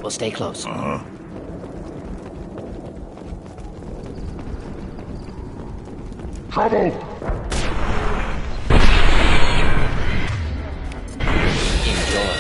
We'll stay close. Trouble! Enjoy.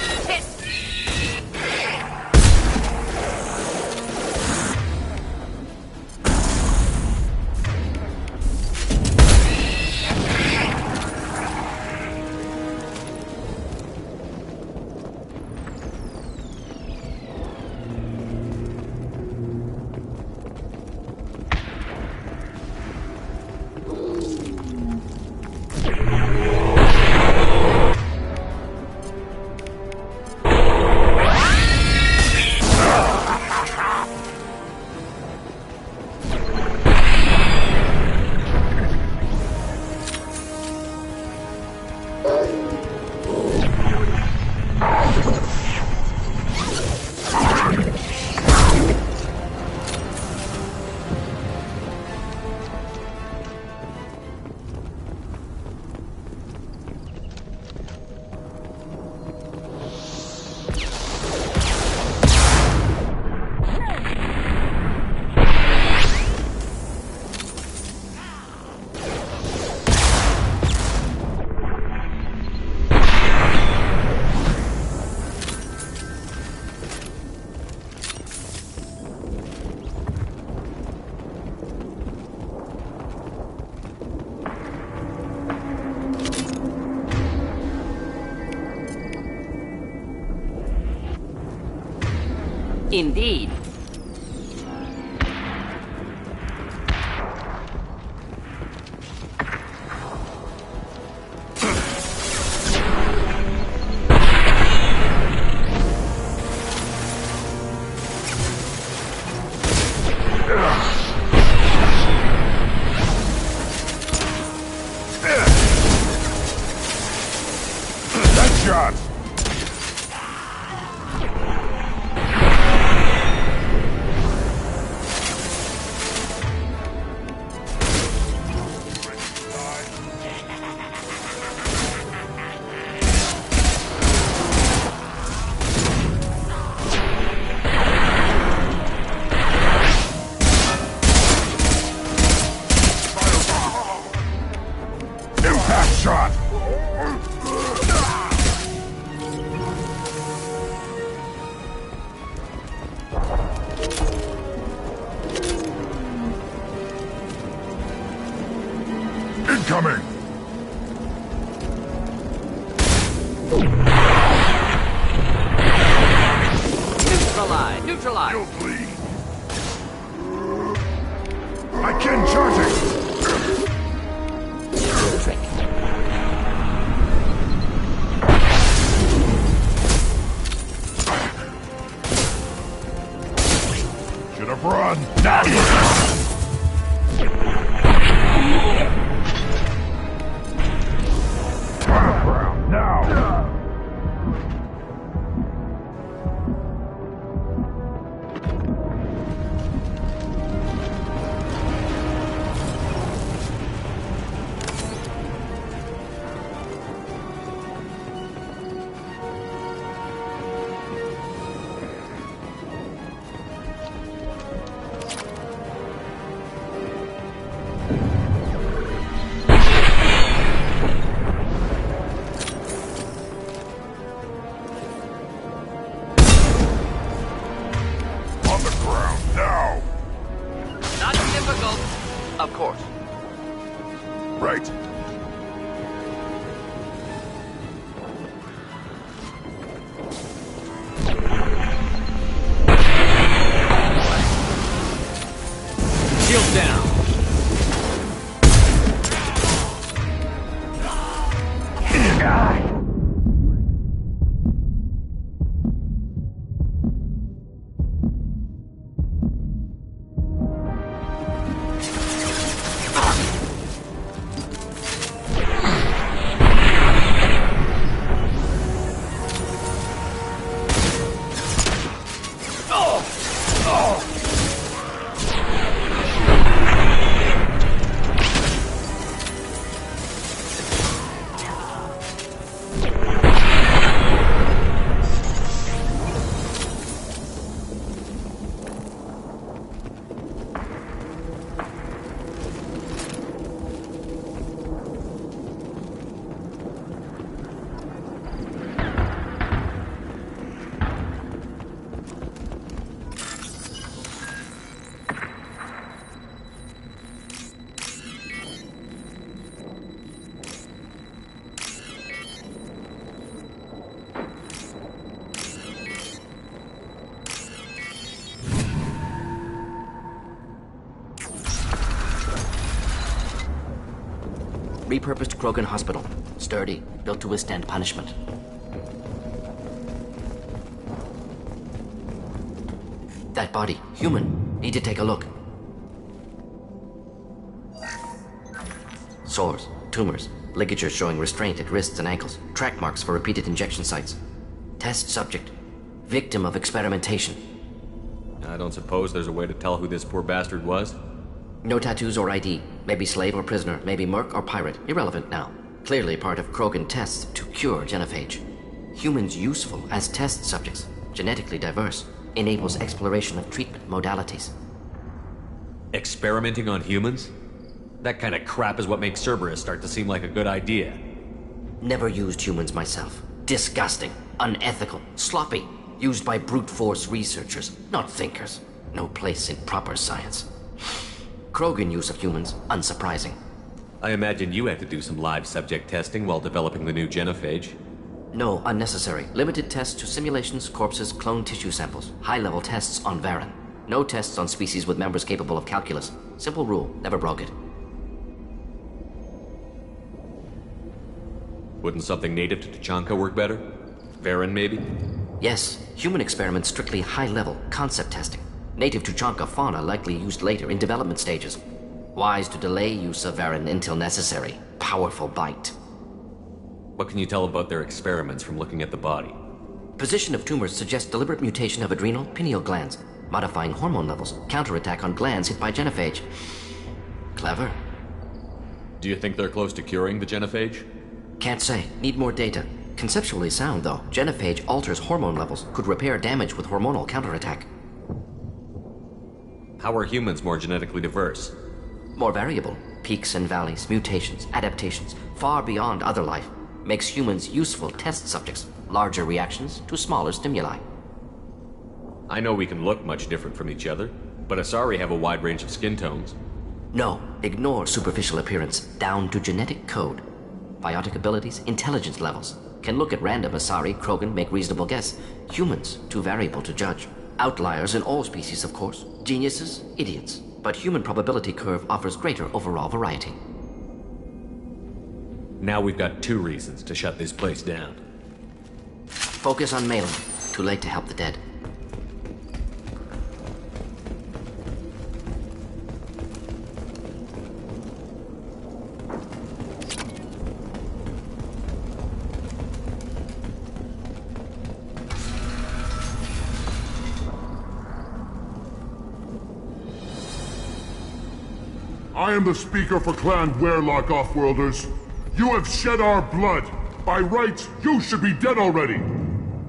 Indeed. That shot! Impact shot! Incoming! Neutralize. Neutralize. You'll bleed. I can charging! Trick. Should have run! Now you Battleground, now! On the ground, now! Not difficult. Of course. Right. Shield down. repurposed Krogan hospital. Sturdy, built to withstand punishment. That body, human. Need to take a look. Sores, tumors, ligatures showing restraint at wrists and ankles, track marks for repeated injection sites. Test subject, victim of experimentation. I don't suppose there's a way to tell who this poor bastard was? No tattoos or ID. Maybe slave or prisoner, maybe merc or pirate. Irrelevant now. Clearly part of Krogan tests to cure genophage. Humans useful as test subjects. Genetically diverse. Enables exploration of treatment modalities. Experimenting on humans? That kind of crap is what makes Cerberus start to seem like a good idea. Never used humans myself. Disgusting. Unethical. Sloppy. Used by brute force researchers, not thinkers. No place in proper science. Krogan use of humans, unsurprising. I imagine you had to do some live subject testing while developing the new genophage. No, unnecessary. Limited tests to simulations, corpses, cloned tissue samples. High-level tests on Varen. No tests on species with members capable of calculus. Simple rule, never broke it. Wouldn't something native to Tuchanka work better? Varen, maybe? Yes, human experiments strictly high-level, concept testing. Native Tuchanka fauna likely used later in development stages. Wise to delay use of Varen until necessary. Powerful bite. What can you tell about their experiments from looking at the body? Position of tumors suggests deliberate mutation of adrenal, pineal glands, modifying hormone levels, counterattack on glands hit by genophage. Clever. Do you think they're close to curing the genophage? Can't say. Need more data. Conceptually sound, though. Genophage alters hormone levels, could repair damage with hormonal counterattack. How are humans more genetically diverse? More variable. Peaks and valleys, mutations, adaptations, far beyond other life. Makes humans useful test subjects. Larger reactions to smaller stimuli. I know we can look much different from each other, but Asari have a wide range of skin tones. No, ignore superficial appearance, down to genetic code. Biotic abilities, intelligence levels. Can look at random Asari, Krogan, make reasonable guess. Humans, too variable to judge. Outliers in all species, of course. Geniuses, idiots. But human probability curve offers greater overall variety. Now we've got 2 reasons to shut this place down. Focus on Malin. Too late to help the dead. I am the speaker for Clan Werlock, Offworlders. You have shed our blood. By rights, you should be dead already.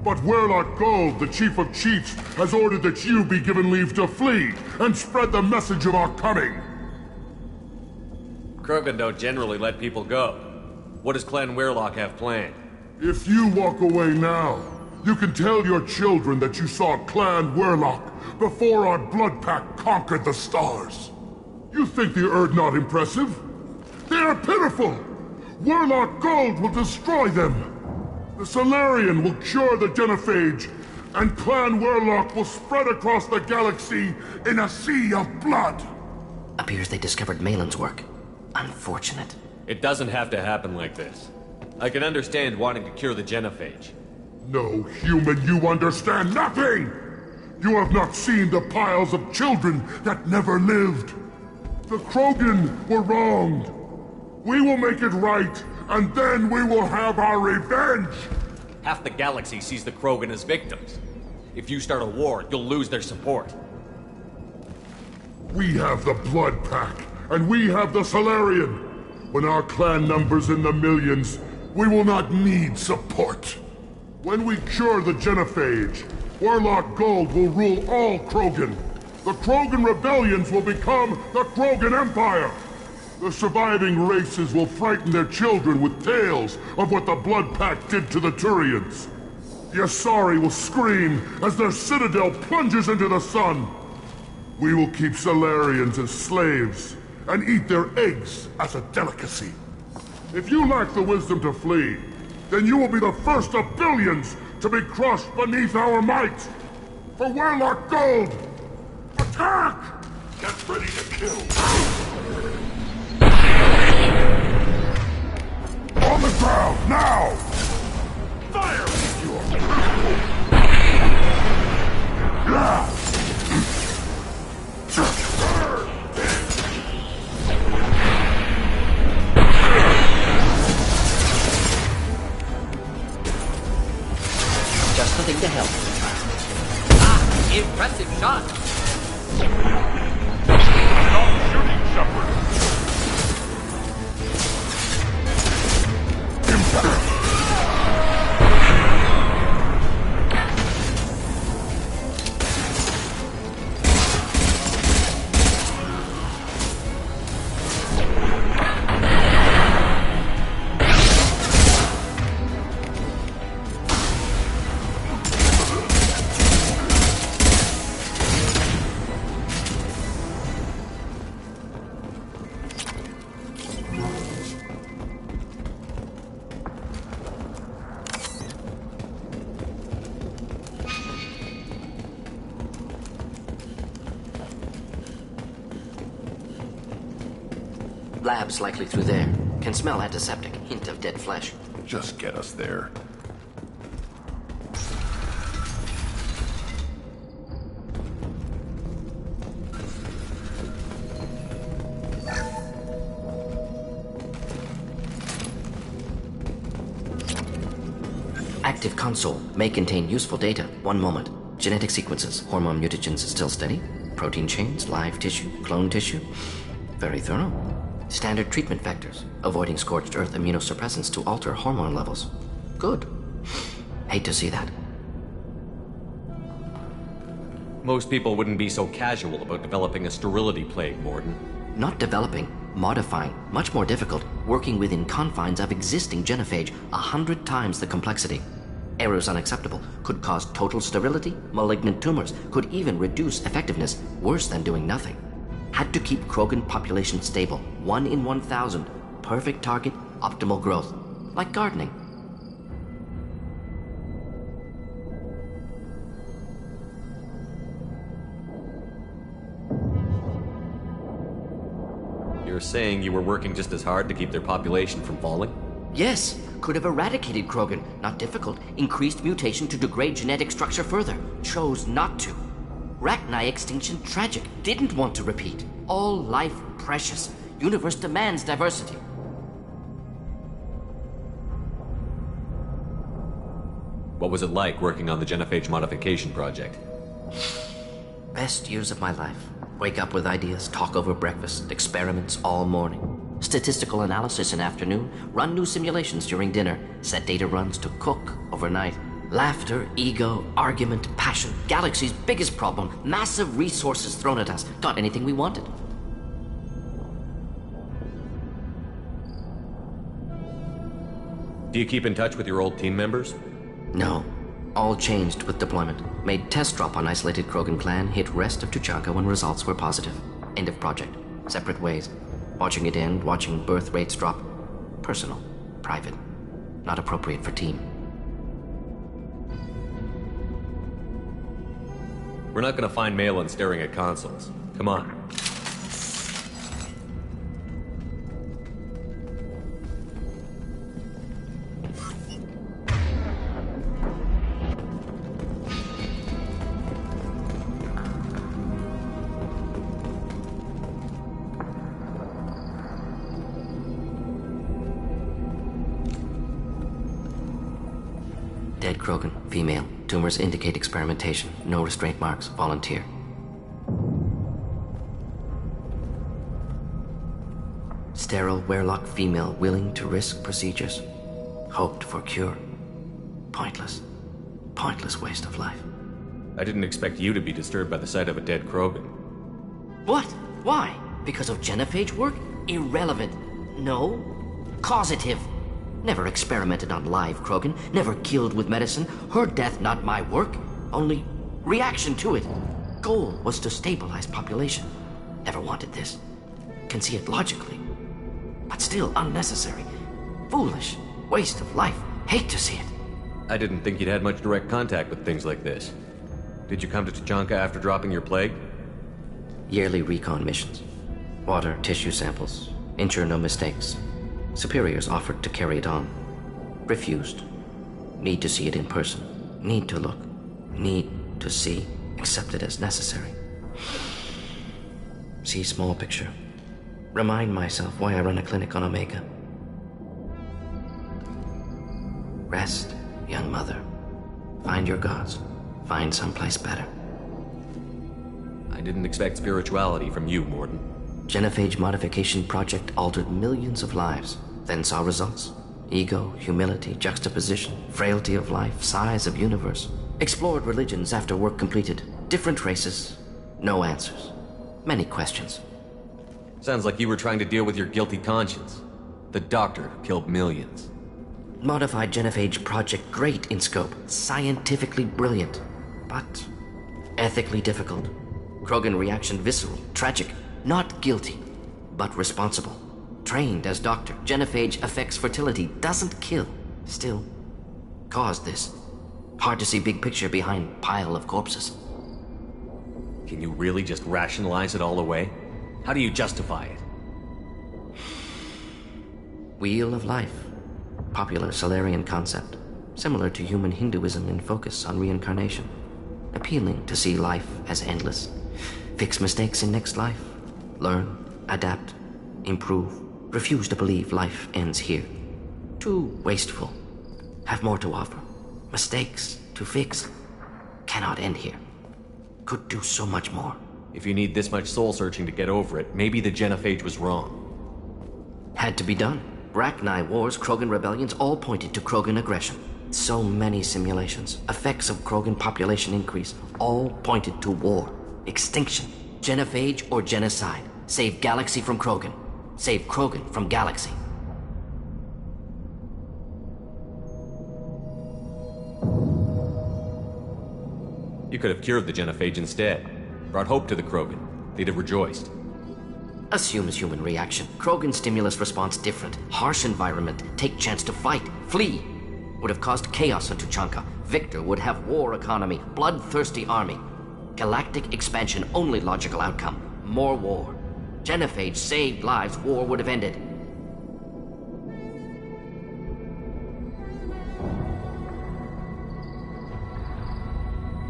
But Werlock Gold, the Chief of Chiefs, has ordered that you be given leave to flee and spread the message of our coming. Krogan don't generally let people go. What does Clan Werlock have planned? If you walk away now, you can tell your children that you saw Clan Werlock before our blood pact conquered the stars. You think the Erd not impressive? They are pitiful! Werlock Gold will destroy them! The Solarian will cure the genophage, and Clan Werlock will spread across the galaxy in a sea of blood! Appears they discovered Malin's work. Unfortunate. It doesn't have to happen like this. I can understand wanting to cure the genophage. No, human, you understand nothing! You have not seen the piles of children that never lived. The Krogan were wronged. We will make it right, and then we will have our revenge! Half the galaxy sees the Krogan as victims. If you start a war, you'll lose their support. We have the Blood Pack, and we have the Solarian. When our clan numbers in the millions, we will not need support. When we cure the genophage, Werlock Gold will rule all Krogan. The Krogan rebellions will become the Krogan Empire. The surviving races will frighten their children with tales of what the Blood Pact did to the Turians. The Asari will scream as their citadel plunges into the sun. We will keep Solarians as slaves and eat their eggs as a delicacy. If you lack the wisdom to flee, then you will be the first of billions to be crushed beneath our might. For Werlock Gold! Attack! Get ready to kill! On the ground, now! Fire! Yeah! Just the thing to help. Ah, impressive shot. Stop shooting, Shepard! Impact! Labs likely through there. Can smell antiseptic. Hint of dead flesh. Just get us there. Active console may contain useful data. One moment. Genetic sequences. Hormone mutagens still steady. Protein chains, live tissue, clone tissue. Very thorough. Standard treatment vectors. Avoiding scorched earth immunosuppressants to alter hormone levels. Good. Hate to see that. Most people wouldn't be so casual about developing a sterility plague, Mordin. Not developing, modifying, much more difficult, working within confines of existing genophage, 100 times the complexity. Errors unacceptable, could cause total sterility, malignant tumors, could even reduce effectiveness, worse than doing nothing. Had to keep Krogan population stable, 1 in 1,000, perfect target, optimal growth, like gardening. You're saying you were working just as hard to keep their population from falling? Yes, could have eradicated Krogan. Not difficult. Increased mutation to degrade genetic structure further. Chose not to. Rachni extinction tragic. Didn't want to repeat. All life precious. Universe demands diversity. What was it like working on the genophage modification project? Best years of my life. Wake up with ideas, talk over breakfast, experiments all morning. Statistical analysis in afternoon, run new simulations during dinner, set data runs to cook overnight. Laughter, ego, argument, passion, galaxy's biggest problem, massive resources thrown at us. Got anything we wanted. Do you keep in touch with your old team members? No. All changed with deployment. Made test drop on isolated Krogan clan, hit rest of Tuchanka when results were positive. End of project. Separate ways. Watching it end, watching birth rates drop. Personal. Private. Not appropriate for team. We're not gonna find Malin staring at consoles. Come on. Dead Krogan, female. Tumors indicate experimentation. No restraint marks. Volunteer. Sterile Werelock female willing to risk procedures. Hoped for cure. Pointless. Pointless waste of life. I didn't expect you to be disturbed by the sight of a dead Krogan. What? Why? Because of genophage work? Irrelevant. No. Causative. Never experimented on live Krogan. Never killed with medicine. Her death not my work. Only reaction to it. Goal was to stabilize population. Never wanted this. Can see it logically. But still unnecessary. Foolish. Waste of life. Hate to see it. I didn't think you'd had much direct contact with things like this. Did you come to Tuchanka after dropping your plague? Yearly recon missions. Water, tissue samples. Ensure no mistakes. Superiors offered to carry it on. Refused. Need to see it in person. Need to look. Need to see. Accepted as necessary. See small picture. Remind myself why I run a clinic on Omega. Rest, young mother. Find your gods. Find someplace better. I didn't expect spirituality from you, Mordin. Genophage modification project altered millions of lives, then saw results. Ego, humility, juxtaposition, frailty of life, size of universe. Explored religions after work completed. Different races. No answers. Many questions. Sounds like you were trying to deal with your guilty conscience. The doctor killed millions. Modified genophage project great in scope. Scientifically brilliant. But ethically difficult. Krogan reaction visceral, tragic. Not guilty, but responsible. Trained as doctor, genophage affects fertility, doesn't kill. Still, caused this. Hard to see big picture behind pile of corpses. Can you really just rationalize it all away? How do you justify it? Wheel of life. Popular Solarian concept. Similar to human Hinduism in focus on reincarnation. Appealing to see life as endless. Fix mistakes in next life. Learn, adapt, improve. Refuse to believe life ends here. Too wasteful. Have more to offer. Mistakes to fix. Cannot end here. Could do so much more. If you need this much soul searching to get over it, maybe the genophage was wrong. Had to be done. Rachni wars, Krogan rebellions, all pointed to Krogan aggression. So many simulations. Effects of Krogan population increase. All pointed to war. Extinction. Genophage or genocide. Save Galaxy from Krogan. Save Krogan from Galaxy. You could have cured the genophage instead. Brought hope to the Krogan. They'd have rejoiced. Assumes human reaction. Krogan stimulus response different. Harsh environment. Take chance to fight. Flee. Would have caused chaos on Tuchanka. Victor would have war economy. Bloodthirsty army. Galactic expansion only logical outcome. More war. Genophage saved lives. War would have ended.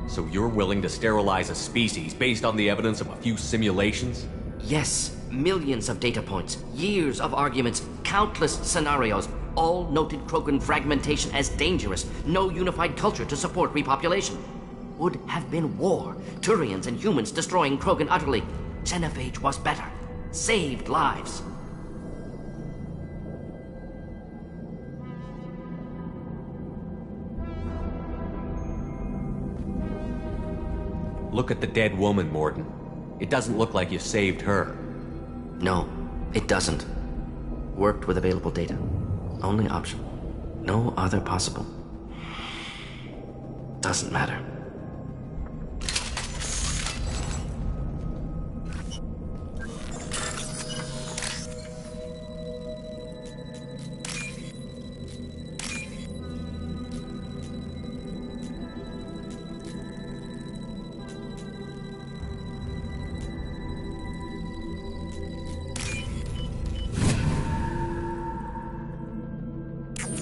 So you're willing to sterilize a species based on the evidence of a few simulations? Yes. Millions of data points. Years of arguments. Countless scenarios. All noted Krogan fragmentation as dangerous. No unified culture to support repopulation. Would have been war. Turians and humans destroying Krogan utterly. Genophage was better. Saved lives. Look at the dead woman, Mordin. It doesn't look like you saved her. No, it doesn't. Worked with available data. Only option. No other possible. Doesn't matter.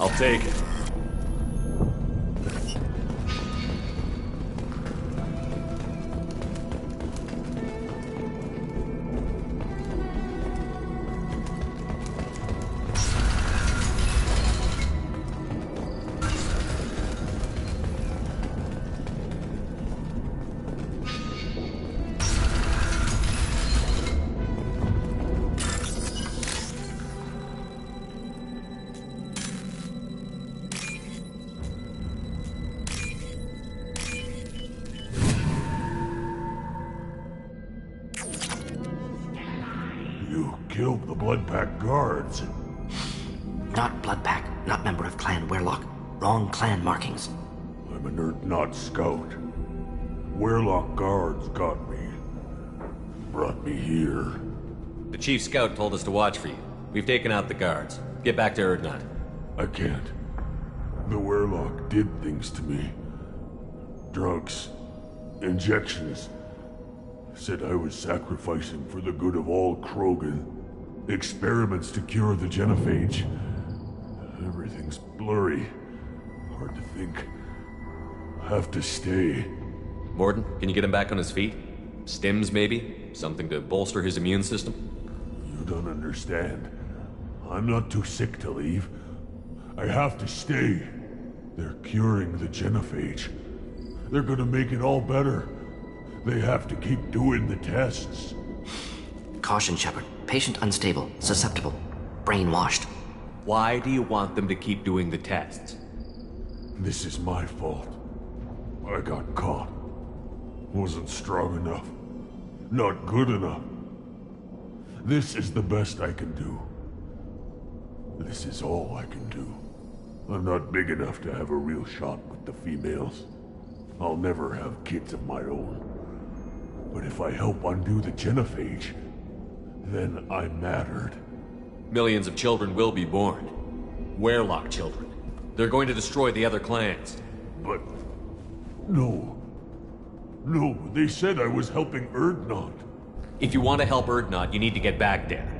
I'll take it. You killed the Blood Pack guards. Not Blood Pack, not member of Clan Werlock. Wrong clan markings. I'm a nerd, not scout. Werlock guards got me. Brought me here. The chief scout told us to watch for you. We've taken out the guards. Get back to Erdnot. I can't. The Werlock did things to me. Drugs. Injections. Said I was sacrificing for the good of all Krogan. Experiments to cure the genophage. Everything's blurry. Hard to think. Have to stay. Mordin, can you get him back on his feet? Stims, maybe? Something to bolster his immune system? You don't understand. I'm not too sick to leave. I have to stay. They're curing the genophage. They're gonna make it all better. They have to keep doing the tests. Caution, Shepard. Patient unstable, susceptible, brainwashed. Why do you want them to keep doing the tests? This is my fault. I got caught. Wasn't strong enough. Not good enough. This is the best I can do. This is all I can do. I'm not big enough to have a real shot with the females. I'll never have kids of my own. But if I help undo the genophage, then I mattered. Millions of children will be born. Werelock children. They're going to destroy the other clans. But... no. No, they said I was helping Urdnot. If you want to help Urdnot, you need to get back there.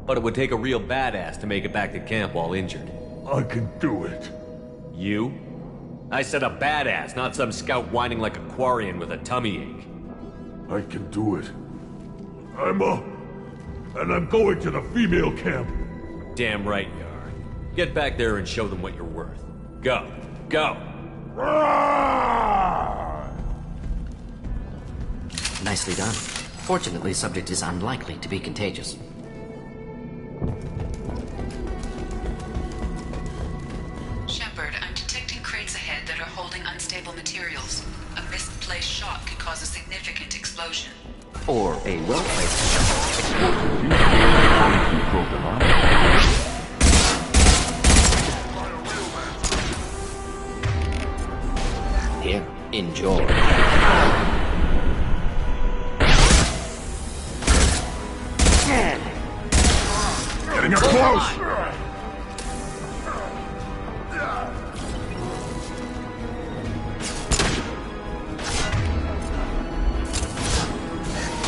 But it would take a real badass to make it back to camp while injured. I can do it. You? I said a badass, not some scout whining like a Quarian with a tummy ache. I can do it. I'm up. And I'm going to the female camp. Damn right you are. Get back there and show them what you're worth. Go. Go! Nicely done. Fortunately, subject is unlikely to be contagious. Shepard, I'm detecting crates ahead that are holding unstable materials. A misplaced shot could cause a significant explosion. Or a well-placed shot. Here, enjoy. Getting up close!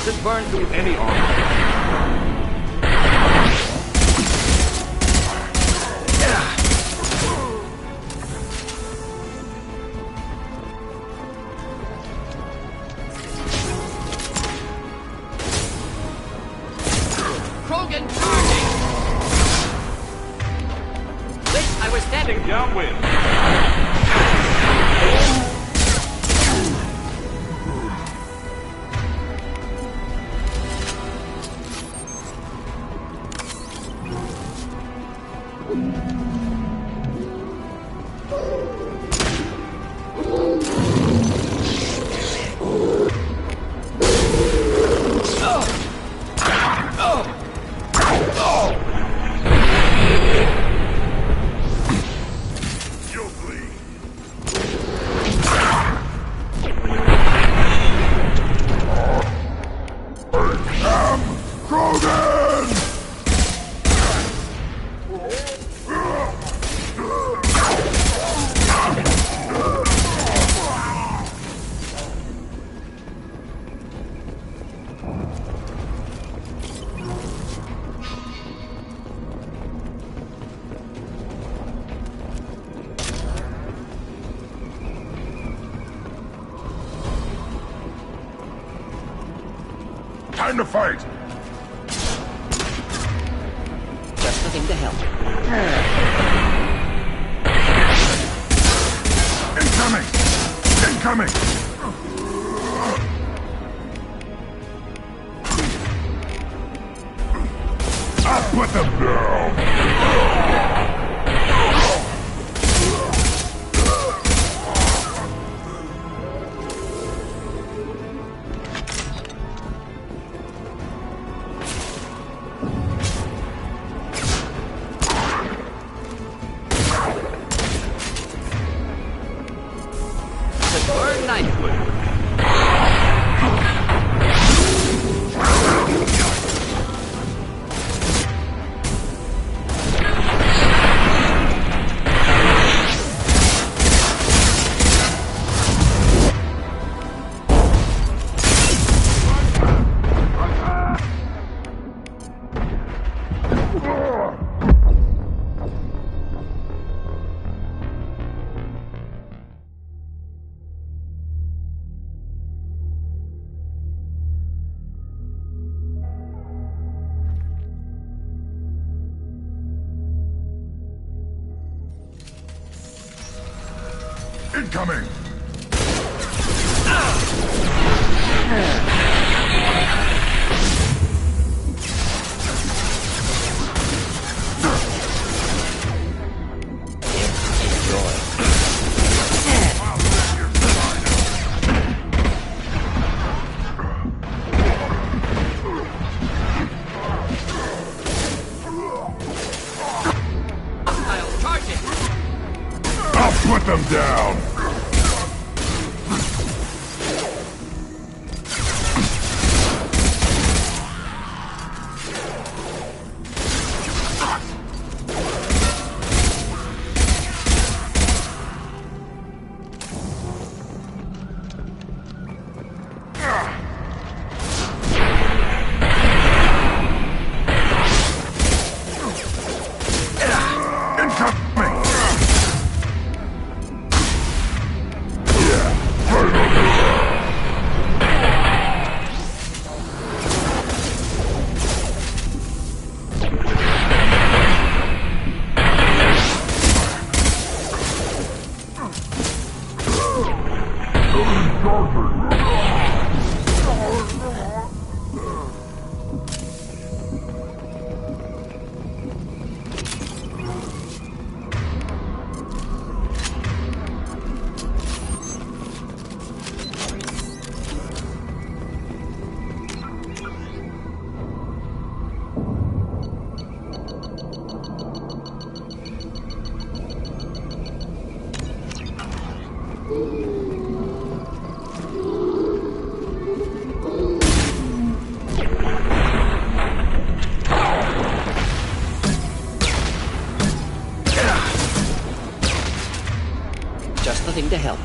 Just burn through any armor. Krogan charging! Wait, I was standing downwind. Time to fight! Just the thing to help. Incoming! Incoming! Up with them now! Burn nicely. Incoming! I'll charge it. I'll put them down! Incoming! Just the thing to help.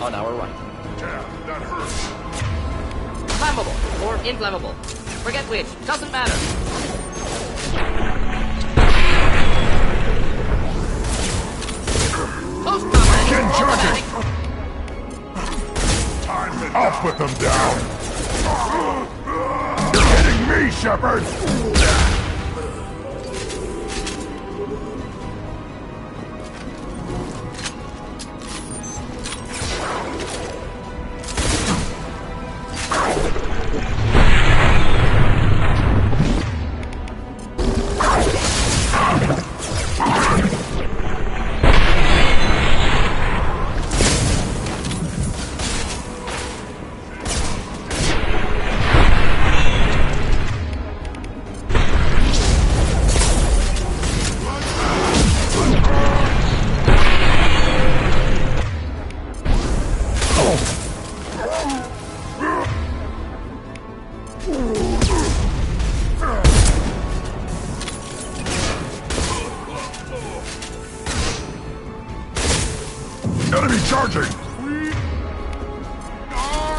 On our right. Damn, that hurts. Flammable or inflammable. Forget which. Doesn't matter. Close combat. Again, charging! Automatic. I'll put them down! You're hitting me, Shepard! Enemy charging! We are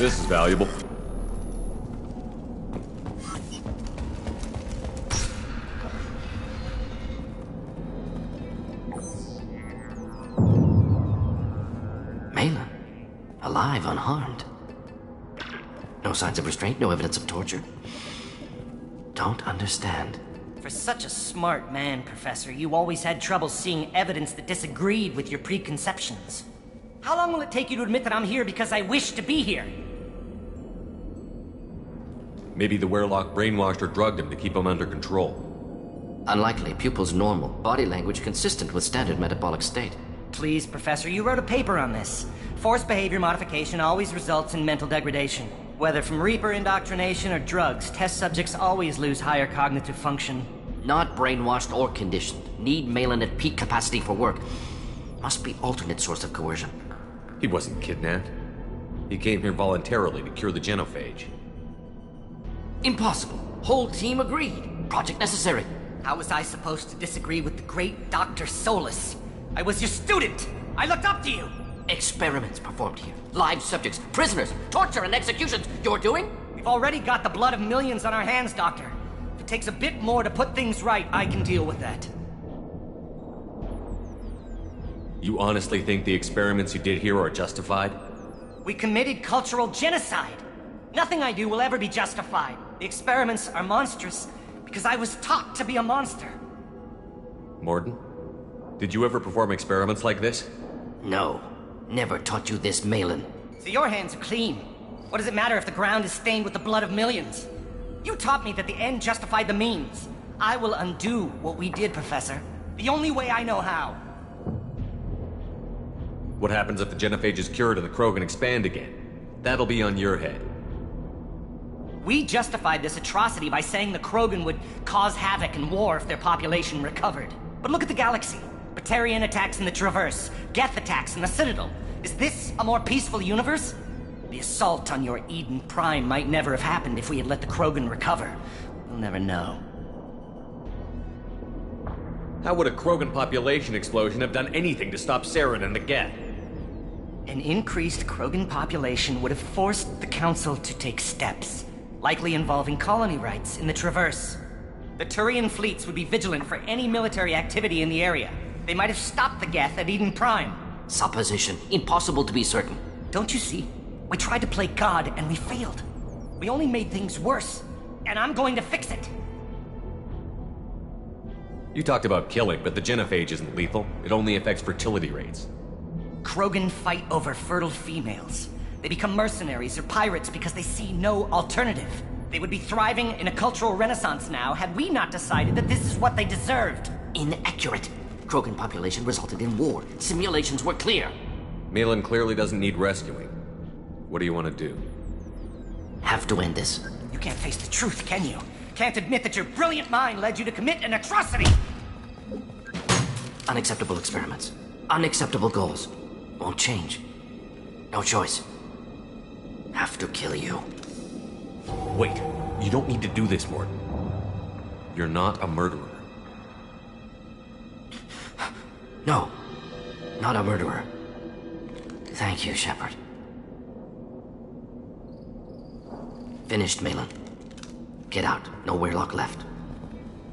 This is valuable. Malin, alive, unharmed. No signs of restraint, no evidence of torture. Don't understand. For such a smart man, Professor, you always had trouble seeing evidence that disagreed with your preconceptions. How long will it take you to admit that I'm here because I wish to be here? Maybe the Werelock brainwashed or drugged him to keep him under control. Unlikely. Pupil's normal. Body language consistent with standard metabolic state. Please, Professor, you wrote a paper on this. Forced behavior modification always results in mental degradation. Whether from Reaper indoctrination or drugs, test subjects always lose higher cognitive function. Not brainwashed or conditioned. Need Malin at peak capacity for work. Must be alternate source of coercion. He wasn't kidnapped. He came here voluntarily to cure the genophage. Impossible. Whole team agreed. Project necessary. How was I supposed to disagree with the great Dr. Solus? I was your student! I looked up to you! Experiments performed here. Live subjects, prisoners, torture and executions. You're doing? We've already got the blood of millions on our hands, Doctor. If it takes a bit more to put things right, I can deal with that. You honestly think the experiments you did here are justified? We committed cultural genocide. Nothing I do will ever be justified. The experiments are monstrous because I was taught to be a monster. Mordin, did you ever perform experiments like this? No. Never taught you this, Malin. So your hands are clean. What does it matter if the ground is stained with the blood of millions? You taught me that the end justified the means. I will undo what we did, Professor. The only way I know how. What happens if the genophage is cured and the Krogan expand again? That'll be on your head. We justified this atrocity by saying the Krogan would cause havoc and war if their population recovered. But look at the galaxy. Batarian attacks in the Traverse, Geth attacks in the Citadel. Is this a more peaceful universe? The assault on your Eden Prime might never have happened if we had let the Krogan recover. We'll never know. How would a Krogan population explosion have done anything to stop Saren and the Geth? An increased Krogan population would have forced the Council to take steps, likely involving colony rights in the Traverse. The Turian fleets would be vigilant for any military activity in the area. They might have stopped the Geth at Eden Prime. Supposition. Impossible to be certain. Don't you see? We tried to play God and we failed. We only made things worse. And I'm going to fix it. You talked about killing, but the genophage isn't lethal. It only affects fertility rates. Krogan fight over fertile females. They become mercenaries or pirates because they see no alternative. They would be thriving in a cultural renaissance now had we not decided that this is what they deserved. Inaccurate. Krogan population resulted in war. Simulations were clear. Malin clearly doesn't need rescuing. What do you want to do? Have to end this. You can't face the truth, can you? Can't admit that your brilliant mind led you to commit an atrocity! Unacceptable experiments. Unacceptable goals. Won't change. No choice. Have to kill you. Wait, you don't need to do this, Mordin. You're not a murderer. No. Not a murderer. Thank you, Shepard. Finished, Malin. Get out. No Werelock left.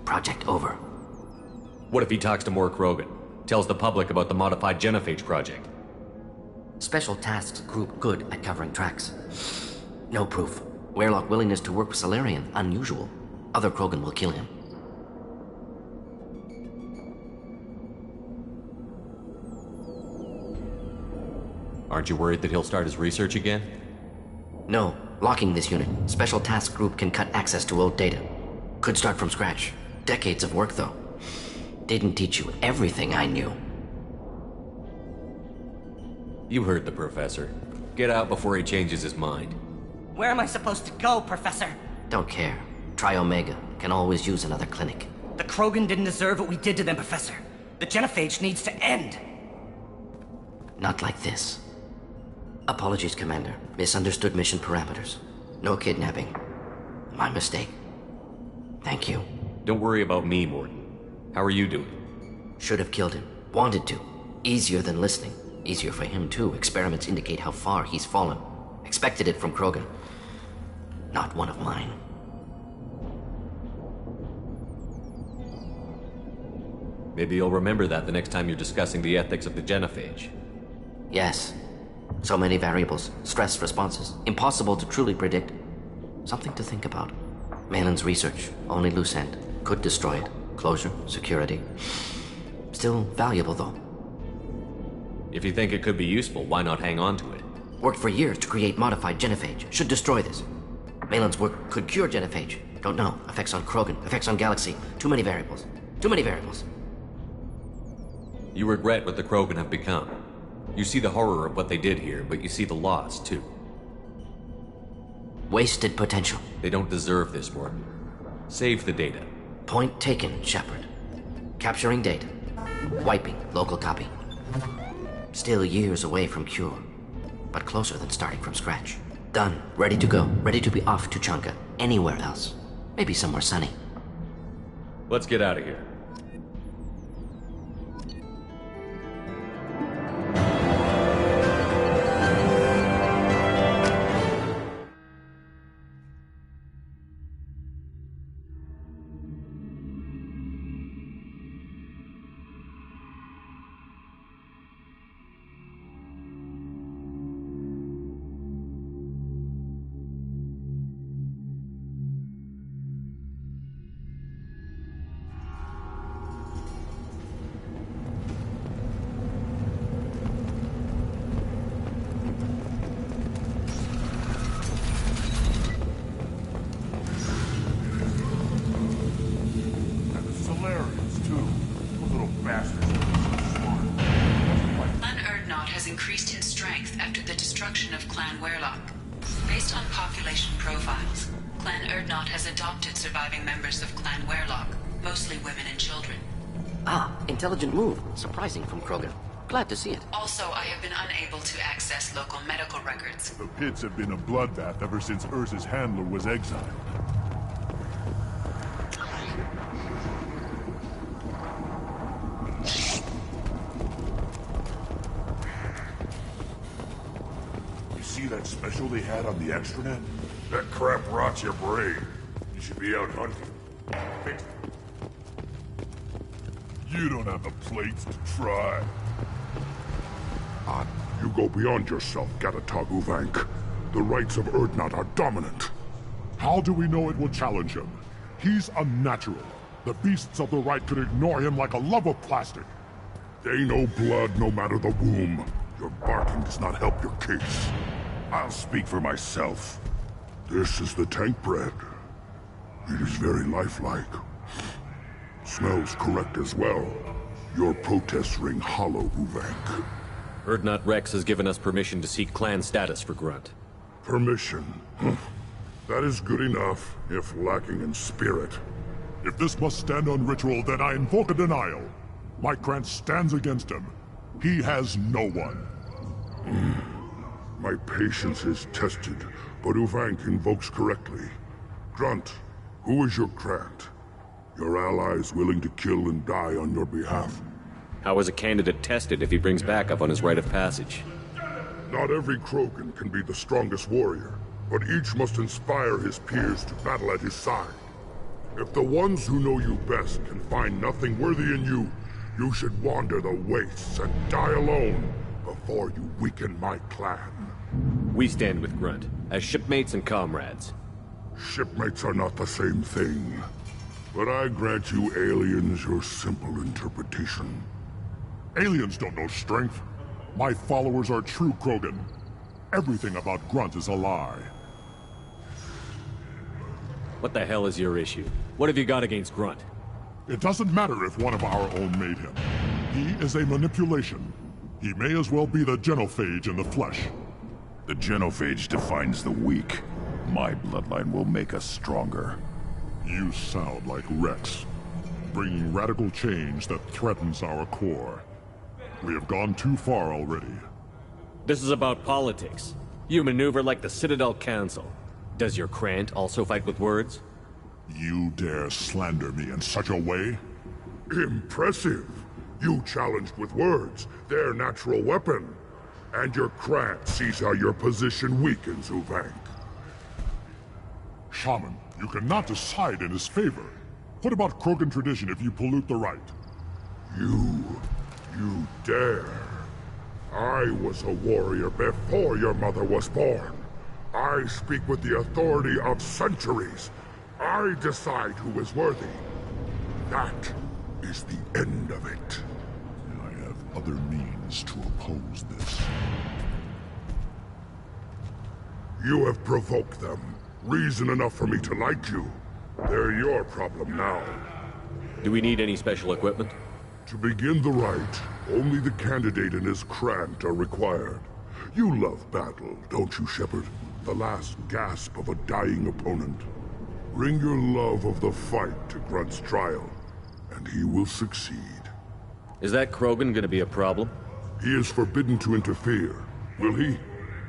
Project over. What if he talks to more Krogan? Tells the public about the modified genophage project? Special tasks group good at covering tracks. No proof. Werelock willingness to work with Salarian, unusual. Other Krogan will kill him. Aren't you worried that he'll start his research again? No. Locking this unit. Special task group can cut access to old data. Could start from scratch. Decades of work, though. Didn't teach you everything I knew. You heard the professor. Get out before he changes his mind. Where am I supposed to go, Professor? Don't care. Try Omega. Can always use another clinic. The Krogan didn't deserve what we did to them, Professor. The genophage needs to end. Not like this. Apologies, Commander. Misunderstood mission parameters. No kidnapping. My mistake. Thank you. Don't worry about me, Mordin. How are you doing? Should have killed him. Wanted to. Easier than listening. Easier for him, too. Experiments indicate how far he's fallen. Expected it from Krogan. Not one of mine. Maybe you'll remember that the next time you're discussing the ethics of the genophage. Yes. So many variables, stress responses, impossible to truly predict. Something to think about. Malin's research, only loose end. Could destroy it. Closure, security. Still valuable, though. If you think it could be useful, why not hang on to it? Worked for years to create modified genophage. Should destroy this. Malin's work could cure genophage. Don't know. Effects on Krogan, effects on Galaxy. Too many variables. Too many variables. You regret what the Krogan have become. You see the horror of what they did here, but you see the loss, too. Wasted potential. They don't deserve this, Morton. Save the data. Point taken, Shepard. Capturing data. Wiping local copy. Still years away from cure, but closer than starting from scratch. Done. Ready to go. Ready to be off to Tuchanka. Anywhere else. Maybe somewhere sunny. Let's get out of here. Increased in strength after the destruction of Clan Werlock. Based on population profiles, Clan Urdnot has adopted surviving members of Clan Werlock, mostly women and children. Ah, intelligent move. Surprising from Krogan. Glad to see it. Also, I have been unable to access local medical records. The pits have been a bloodbath ever since Urza's handler was exiled. See that special they had on the extranet? That crap rots your brain. You should be out hunting. Fix it. You don't have the plates to try. You go beyond yourself, Gatatog Uvank. The rights of Urdnot are dominant. How do we know it will challenge him? He's unnatural. The beasts of the right could ignore him like a lump of plastic. They know blood no matter the womb. Your barking does not help your case. I'll speak for myself. This is the tank bread. It is very lifelike. Smells correct as well. Your protests ring hollow, Uvank. Urdnot Rex has given us permission to seek clan status for Grunt. Permission. That is good enough, if lacking in spirit. If this must stand on ritual, then I invoke a denial. Mike Grant stands against him. He has no one. My patience is tested, but Uvank invokes correctly. Grunt, who is your Grant? Your allies willing to kill and die on your behalf. How is a candidate tested if he brings backup on his rite of passage? Not every Krogan can be the strongest warrior, but each must inspire his peers to battle at his side. If the ones who know you best can find nothing worthy in you, you should wander the wastes and die alone before you weaken my clan. We stand with Grunt, as shipmates and comrades. Shipmates are not the same thing. But I grant you aliens your simple interpretation. Aliens don't know strength. My followers are true Krogan. Everything about Grunt is a lie. What the hell is your issue? What have you got against Grunt? It doesn't matter if one of our own made him. He is a manipulation. He may as well be the genophage in the flesh. The genophage defines the weak. My bloodline will make us stronger. You sound like Rex, bringing radical change that threatens our core. We have gone too far already. This is about politics. You maneuver like the Citadel Council. Does your Krant also fight with words? You dare slander me in such a way? Impressive. You challenged with words, their natural weapon. And your clan sees how your position weakens, Uvank. Shaman, you cannot decide in his favor. What about Krogan tradition if you pollute the rite? You dare. I was a warrior before your mother was born. I speak with the authority of centuries. I decide who is worthy. That is the end of it. I have other means to oppose this. You have provoked them. Reason enough for me to like you. They're your problem now. Do we need any special equipment? To begin the rite, only the candidate and his Krant are required. You love battle, don't you, Shepard? The last gasp of a dying opponent. Bring your love of the fight to Grunt's trial, and he will succeed. Is that Krogan gonna be a problem? He is forbidden to interfere, will he?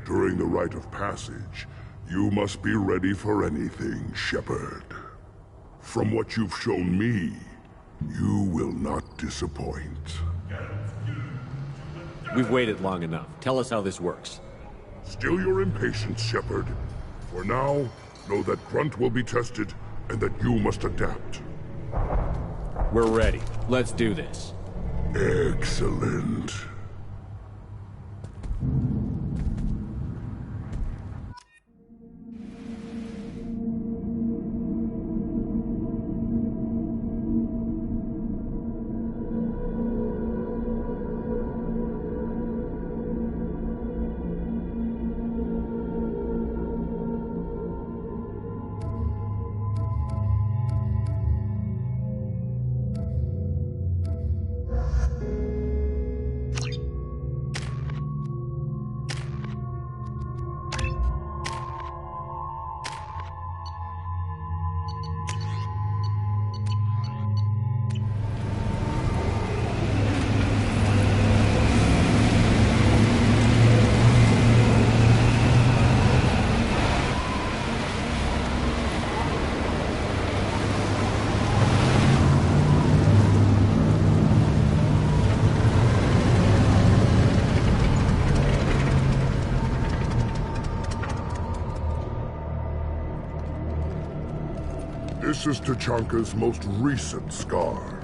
During the rite of passage, you must be ready for anything, Shepard. From what you've shown me, you will not disappoint. We've waited long enough. Tell us how this works. Still your impatience, Shepard. For now, know that Grunt will be tested, and that you must adapt. We're ready. Let's do this. Excellent. This is Tachanka's most recent scar.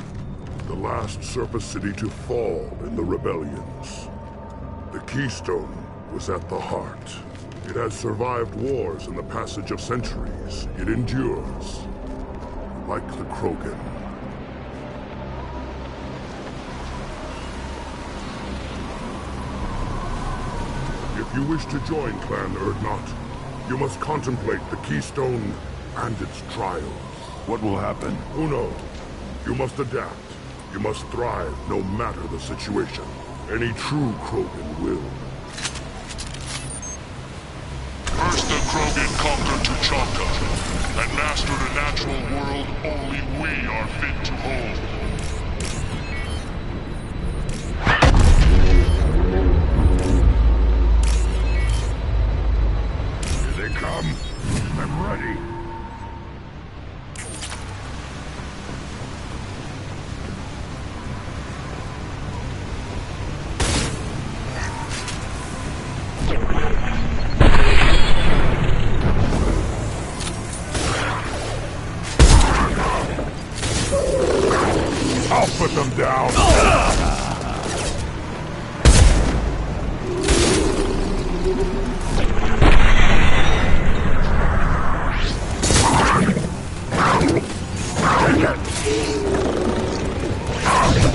The last surface city to fall in the rebellions. The Keystone was at the heart. It has survived wars and the passage of centuries. It endures. Like the Krogan. If you wish to join Clan Urdnot, you must contemplate the Keystone and its trials. What will happen? Who knows? You must adapt. You must thrive no matter the situation. Any true Krogan will. First the Krogan conquered Tuchanka, and mastered a natural world only we are fit to hold. Here they come. I'm ready. I'll put them down.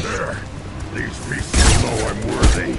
There. These beasts know I'm worthy.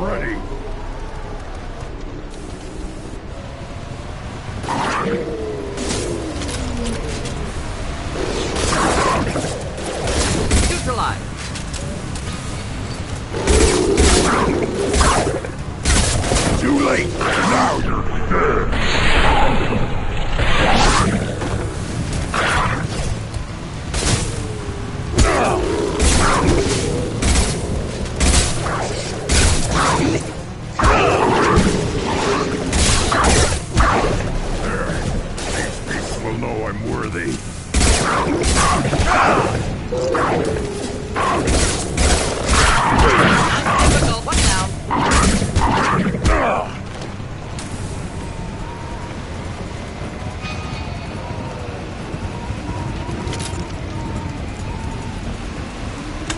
I'm ready. Neutralize. Too late. Now you're dead. These will know I'm worthy. Difficult. One down.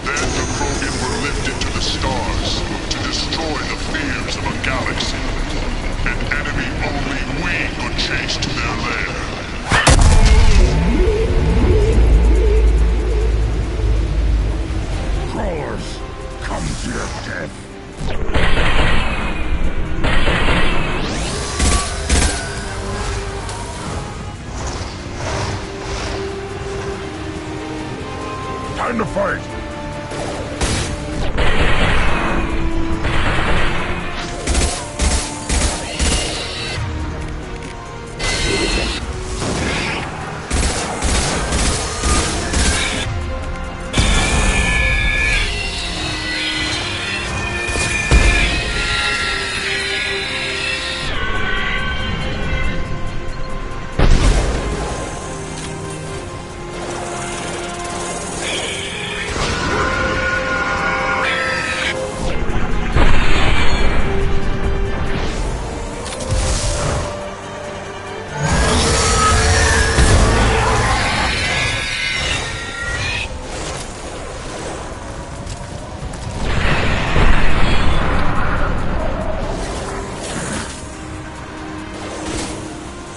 Then the Krogan were lifted to the stars to destroy the fears of a galaxy. An enemy only we could chase to their lair. Crawlers, come to your death. Time to fight!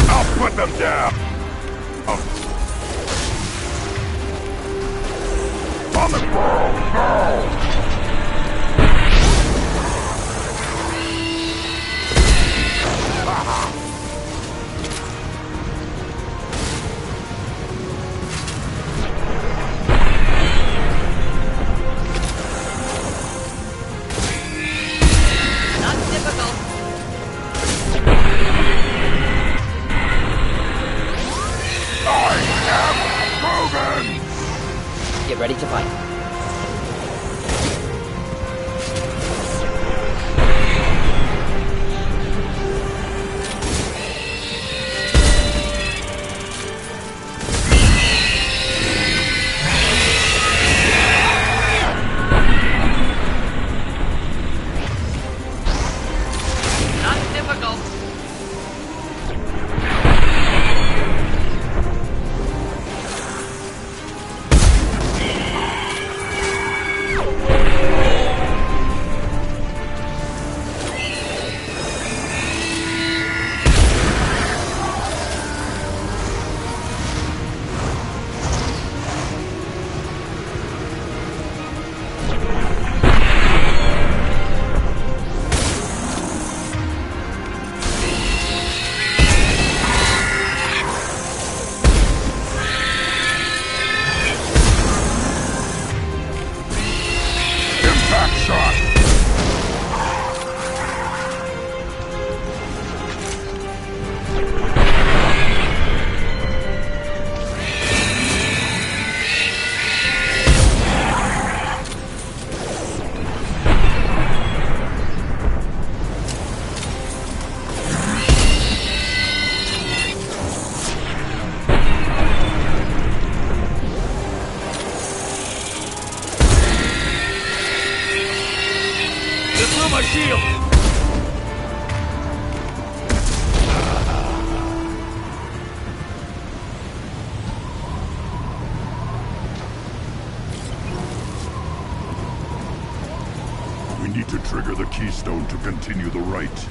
I'll put them down! On the ground, now! Not difficult. I am Krogan! Get ready to fight. Not difficult. Impact shot! Through my shield! We need to trigger the keystone to continue the rite.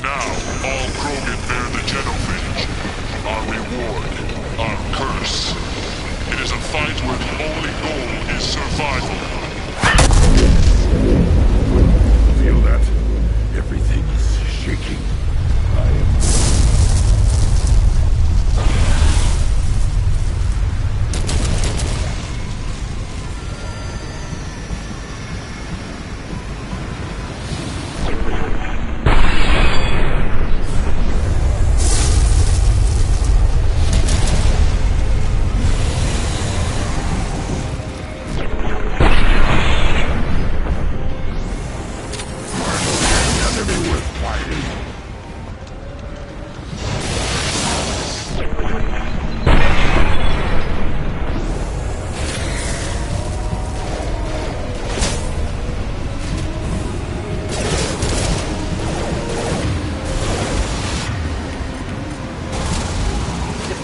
Now, all Krogan bear the Genophage. Our reward, our curse. It is a fight where the only goal is survival.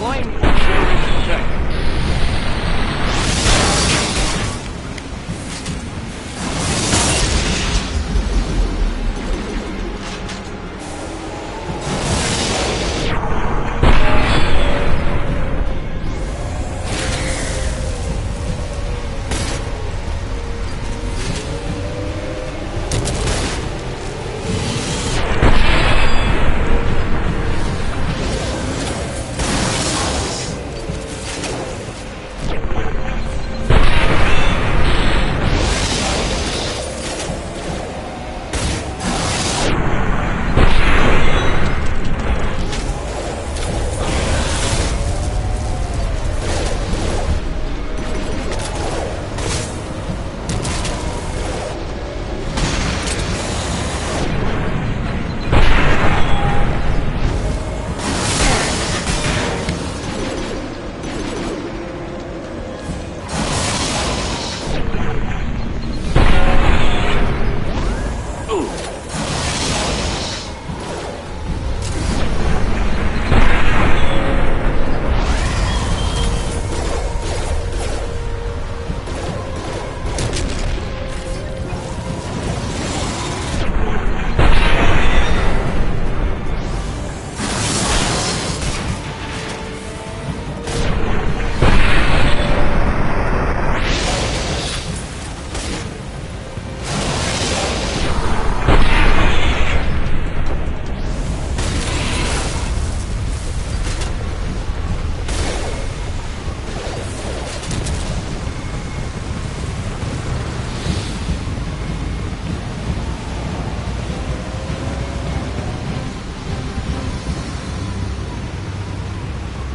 Deploying zero-reach check.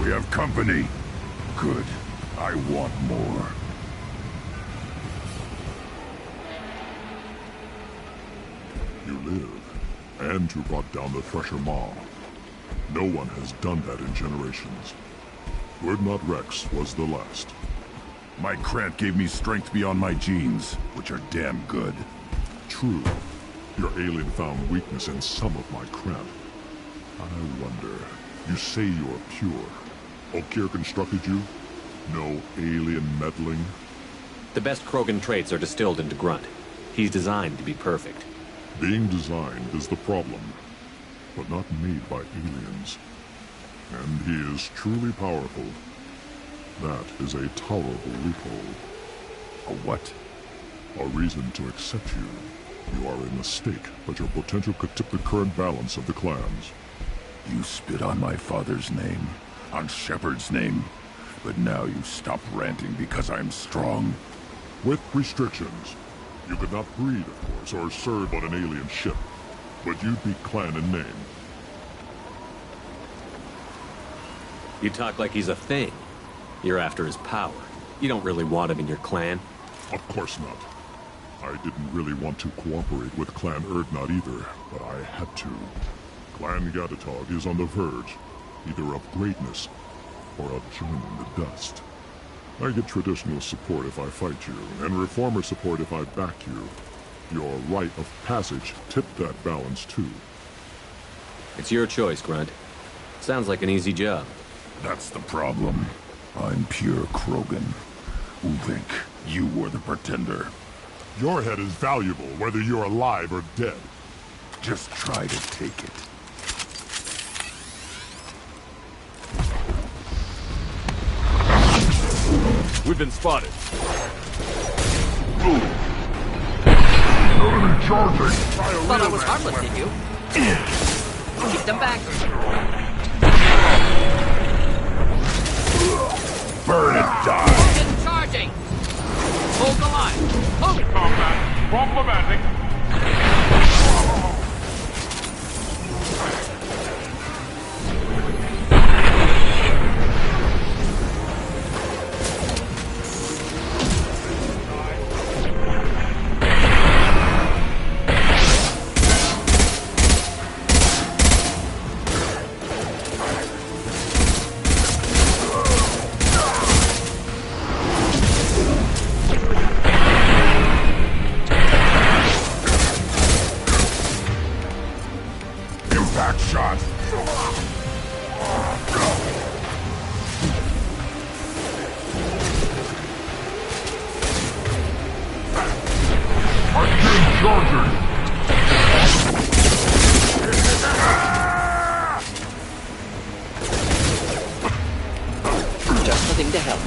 We have company. Good. I want more. You live, and you brought down the Thresher Maw. No one has done that in generations. Urdnot Rex was the last. My Krant gave me strength beyond my genes, which are damn good. True. Your alien found weakness in some of my Krant. I wonder, you say you're pure. Okeer constructed you? No alien meddling? The best Krogan traits are distilled into Grunt. He's designed to be perfect. Being designed is the problem, but not made by aliens. And he is truly powerful. That is a tolerable loophole. A what? A reason to accept you. You are a mistake, but your potential could tip the current balance of the clans. You spit on my father's name, on Shepard's name, but now you stop ranting because I'm strong. With restrictions. You could not breed, of course, or serve on an alien ship, but you'd be clan in name. You talk like he's a thing. You're after his power. You don't really want him in your clan. Of course not. I didn't really want to cooperate with Clan Urdnot either, but I had to. Clan Gatatog is on the verge, either of greatness or of joining the dust. I get traditional support if I fight you, and reformer support if I back you. Your rite of passage tipped that balance too. It's your choice, Grunt. Sounds like an easy job. That's the problem. I'm pure Krogan. Ulvik, you were the pretender. Your head is valuable, whether you're alive or dead. Just try to take it. We've been spotted. Enemy charging! Thought I was harmless, did you? Keep them back. Burn and die! Engine charging! Hold the line. Move! Combat problematic. anything to help.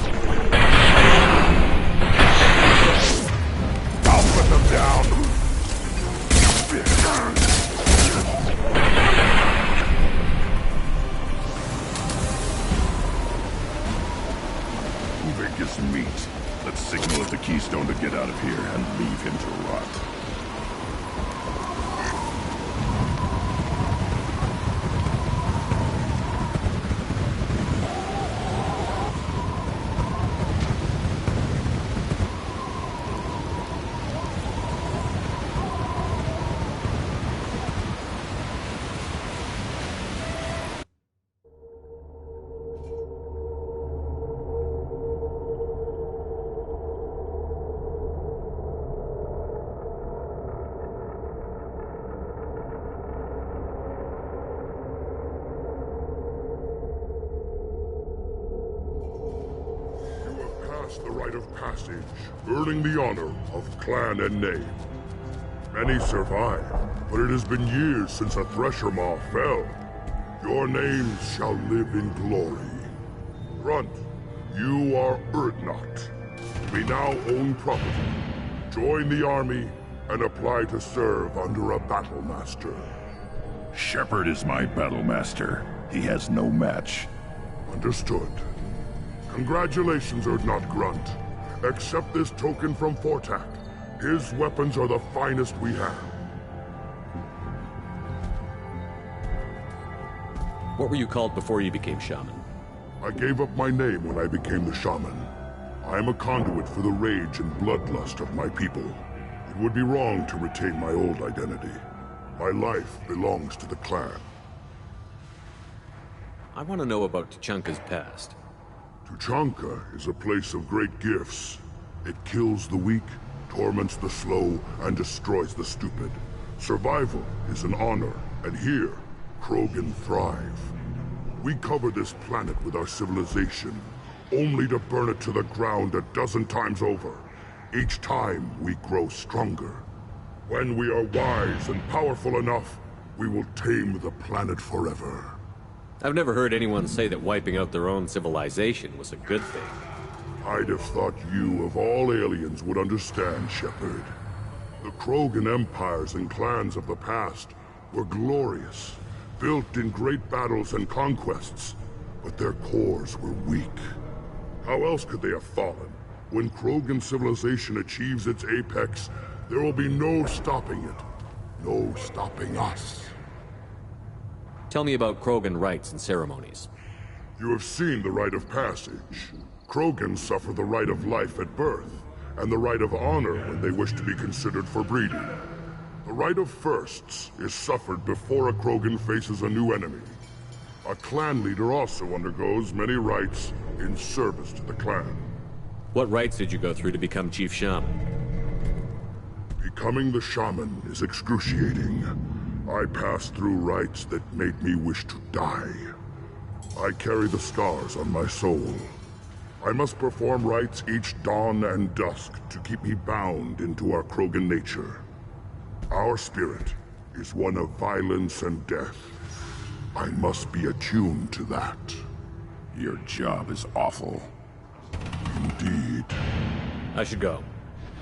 I'll put them down! Vegas meat. Let's signal at the Keystone to get out of here and leave him to rot. The rite of passage, earning the honor of clan and name. Many survive, but it has been years since a Thresher Maw fell. Your names shall live in glory. Grunt, you are Urdnot. We now own property. Join the army and apply to serve under a battle master. Shepard is my battle master. He has no match. Understood. Congratulations, Urdnot Grunt. Accept this token from Fortak. His weapons are the finest we have. What were you called before you became shaman? I gave up my name when I became the shaman. I am a conduit for the rage and bloodlust of my people. It would be wrong to retain my old identity. My life belongs to the clan. I want to know about Tuchanka's past. Tuchanka is a place of great gifts. It kills the weak, torments the slow, and destroys the stupid. Survival is an honor, and here, Krogan thrive. We cover this planet with our civilization, only to burn it to the ground a dozen times over. Each time, we grow stronger. When we are wise and powerful enough, we will tame the planet forever. I've never heard anyone say that wiping out their own civilization was a good thing. I'd have thought you, of all aliens, would understand, Shepard. The Krogan empires and clans of the past were glorious, built in great battles and conquests, but their cores were weak. How else could they have fallen? When Krogan civilization achieves its apex, there will be no stopping it. No stopping us. Tell me about Krogan rites and ceremonies. You have seen the rite of passage. Krogans suffer the rite of life at birth, and the rite of honor when they wish to be considered for breeding. The rite of firsts is suffered before a Krogan faces a new enemy. A clan leader also undergoes many rites in service to the clan. What rites did you go through to become Chief Shaman? Becoming the shaman is excruciating. I passed through rites that made me wish to die. I carry the scars on my soul. I must perform rites each dawn and dusk to keep me bound into our Krogan nature. Our spirit is one of violence and death. I must be attuned to that. Your job is awful. Indeed. I should go.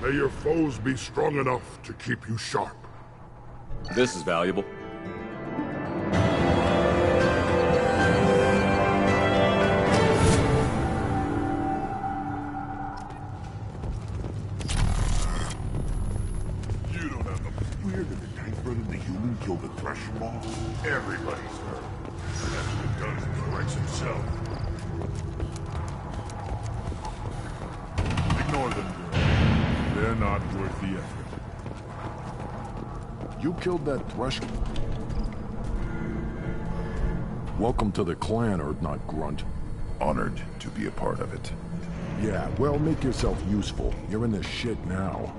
May your foes be strong enough to keep you sharp. This is valuable. You don't have the fear that the tank brother and the human killed the Thresher Maw? Everybody's heard. That's what it does to Rex himself. Ignore them, girl. They're not worth the effort. You killed that Thresher. Welcome to the clan, Urdnot Grunt. Honored to be a part of it. Yeah, well, make yourself useful. You're in this shit now.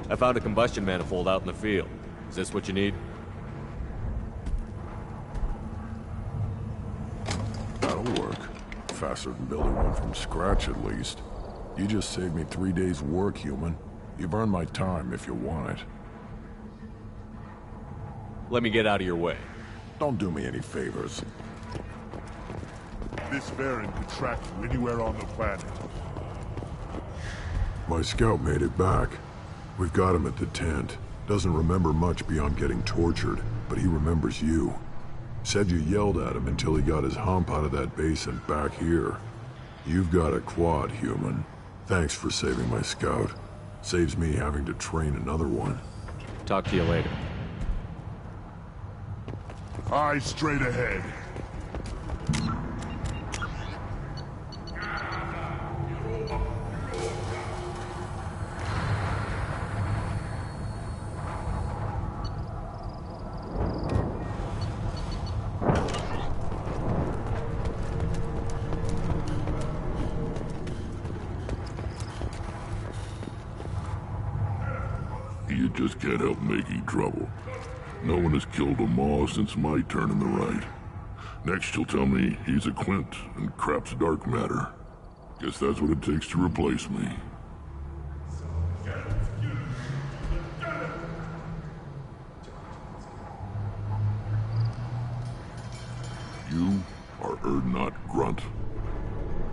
I found a combustion manifold out in the field. Is this what you need? That'll work. Faster than building one from scratch, at least. You just saved me 3 days' work, human. You've earned my time if you want it. Let me get out of your way. Don't do me any favors. This Baron could track you anywhere on the planet. My scout made it back. We've got him at the tent. Doesn't remember much beyond getting tortured, but he remembers you. Said you yelled at him until he got his hump out of that base and back here. You've got a quad, human. Thanks for saving my scout. Saves me having to train another one. Talk to you later. Eyes straight ahead. You just can't help making trouble. No one has killed a Maw since my turn in the right. Next you'll tell me he's a Quint and crap's dark matter. Guess that's what it takes to replace me. You are Urdnot Grunt.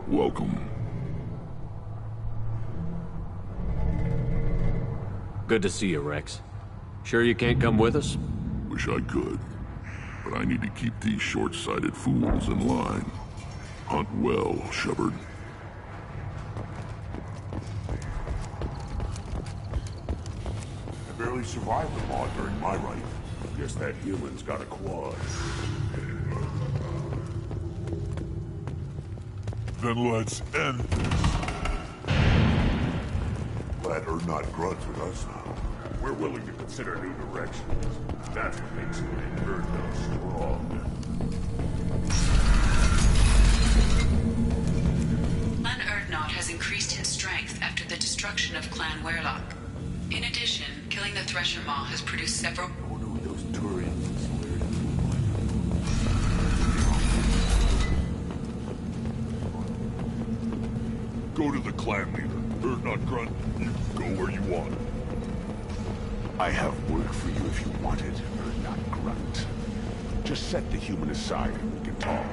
Welcome. Good to see you, Rex. Sure you can't come with us? Wish I could, but I need to keep these short-sighted fools in line. Hunt well, Shepard. I barely survived the Maw during my rite. Guess that human's got a quad. Then let's end this. Glad Urdnot Grunt's with us now. We're willing to consider new directions. That's what makes it make Urdnot strong. Clan Urdnot has increased in strength after the destruction of Clan Werlock. In addition, killing the Thresher Maw has produced several... I wonder what those Turians are. Go to the clan leader. Urdnot Grunt, you go where you want. I have work for you if you want it, Urdnot Grunt. Just set the human aside and we can talk.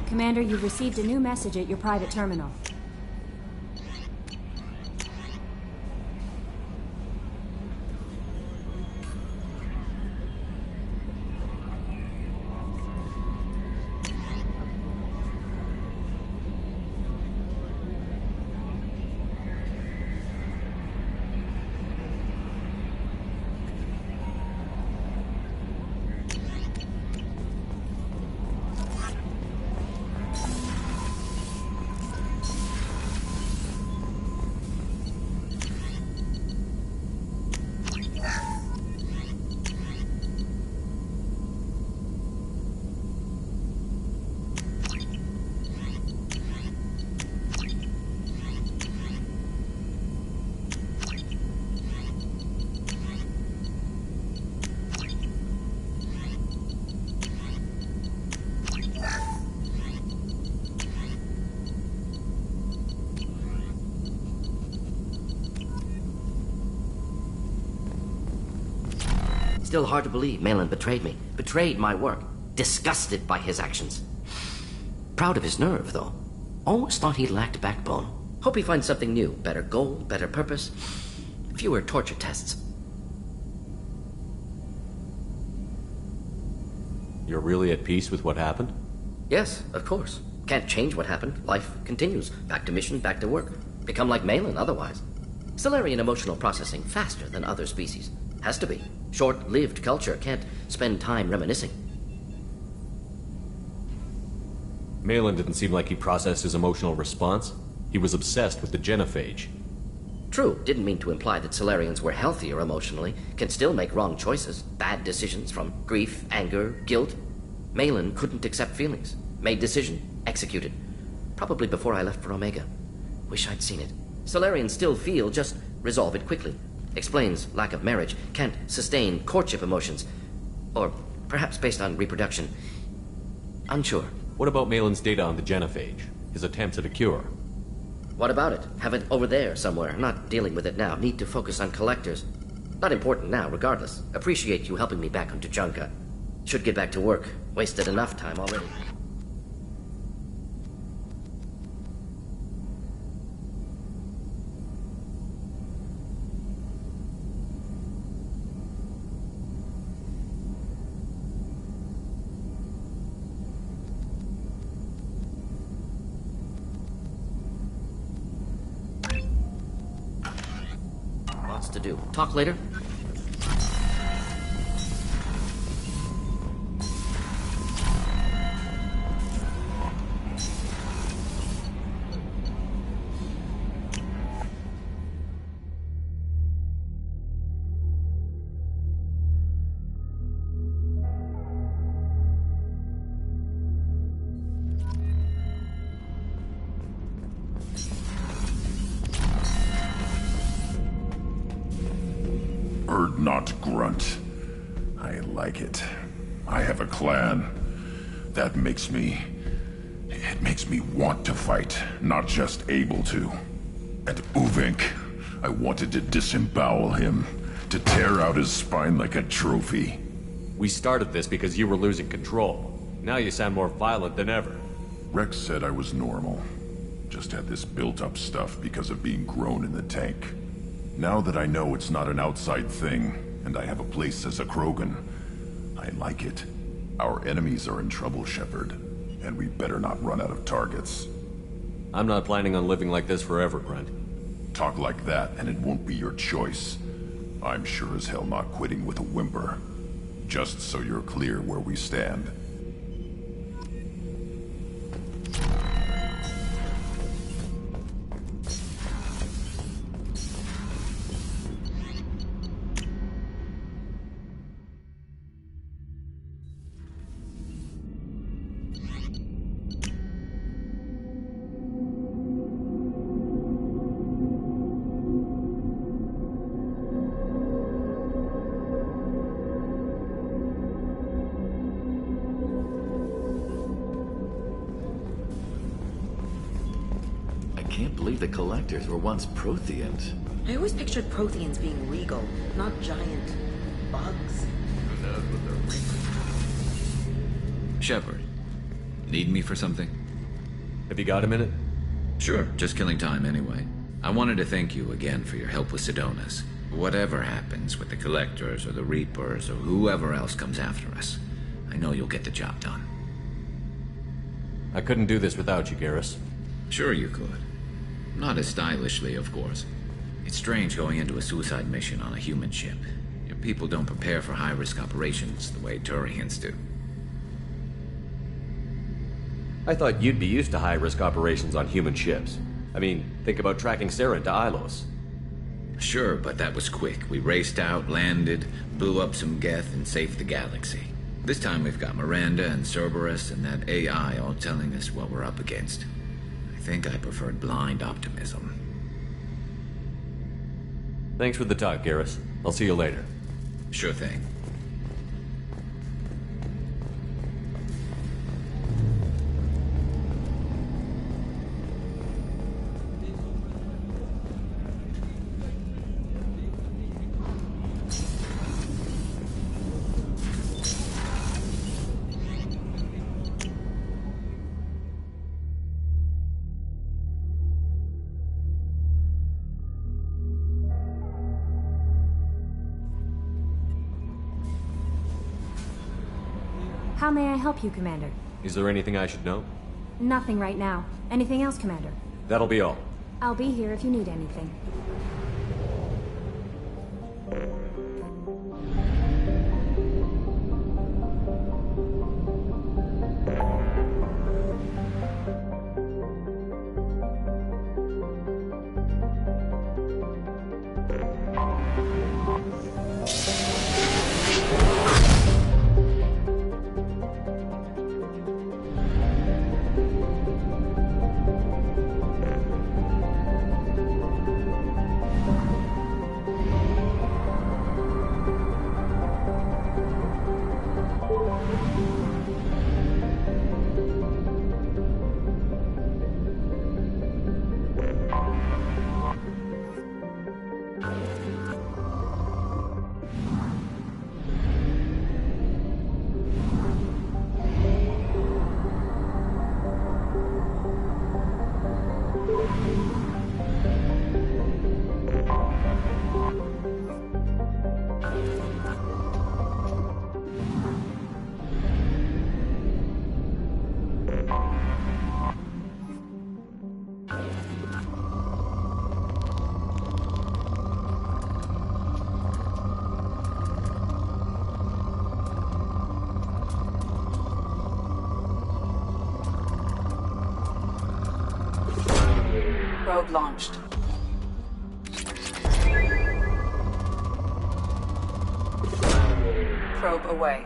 Commander, you've received a new message at your private terminal. Still hard to believe Malin betrayed me. Betrayed my work. Disgusted by his actions. Proud of his nerve, though. Always thought he lacked backbone. Hope he finds something new. Better goal, better purpose. Fewer torture tests. You're really at peace with what happened? Yes, of course. Can't change what happened. Life continues. Back to mission, back to work. Become like Malin otherwise. Salarian emotional processing faster than other species. Has to be. Short-lived culture can't spend time reminiscing. Malin didn't seem like he processed his emotional response. He was obsessed with the genophage. True. True, didn't mean to imply that Solarians were healthier emotionally, can still make wrong choices, bad decisions from grief, anger, guilt. Malin couldn't accept feelings. Made decision, executed. Probably before I left for Omega. Wish I'd seen it. Solarians still feel, just resolve it quickly. Explains lack of marriage, can't sustain courtship emotions. Or perhaps based on reproduction. Unsure. What about Malin's data on the genophage? His attempts at a cure? What about it? Have it over there somewhere. Not dealing with it now. Need to focus on collectors. Not important now, regardless. Appreciate you helping me back on Tuchanka. Should get back to work. Wasted enough time already. Lots to do. Talk later? Not grunt. I like it. I have a clan. That makes me... It makes me want to fight, not just able to. And Uvink, I wanted to disembowel him, to tear out his spine like a trophy. We started this because you were losing control. Now you sound more violent than ever. Rex said I was normal. Just had this built-up stuff because of being grown in the tank. Now that I know it's not an outside thing, and I have a place as a Krogan, I like it. Our enemies are in trouble, Shepard, and we better not run out of targets. I'm not planning on living like this forever, Brent. Talk like that, and it won't be your choice. I'm sure as hell not quitting with a whimper. Just so you're clear where we stand. I can't believe the Collectors were once Protheans. I always pictured Protheans being regal, not giant bugs. Who knows what they're reaping? Shepard, need me for something? Have you got a minute? Sure, just killing time anyway. I wanted to thank you again for your help with Sidonis. Whatever happens with the Collectors or the Reapers or whoever else comes after us, I know you'll get the job done. I couldn't do this without you, Garrus. Sure you could. Not as stylishly, of course. It's strange going into a suicide mission on a human ship. Your people don't prepare for high-risk operations the way Turians do. I thought you'd be used to high-risk operations on human ships. I mean, think about tracking Saren to Ilos. Sure, but that was quick. We raced out, landed, blew up some Geth, and saved the galaxy. This time we've got Miranda and Cerberus and that AI all telling us what we're up against. I think I preferred blind optimism. Thanks for the talk, Garrus. I'll see you later. Sure thing. How may I help you, Commander? Is there anything I should know? Nothing right now. Anything else, Commander? That'll be all. I'll be here if you need anything. Probe launched. Probe away.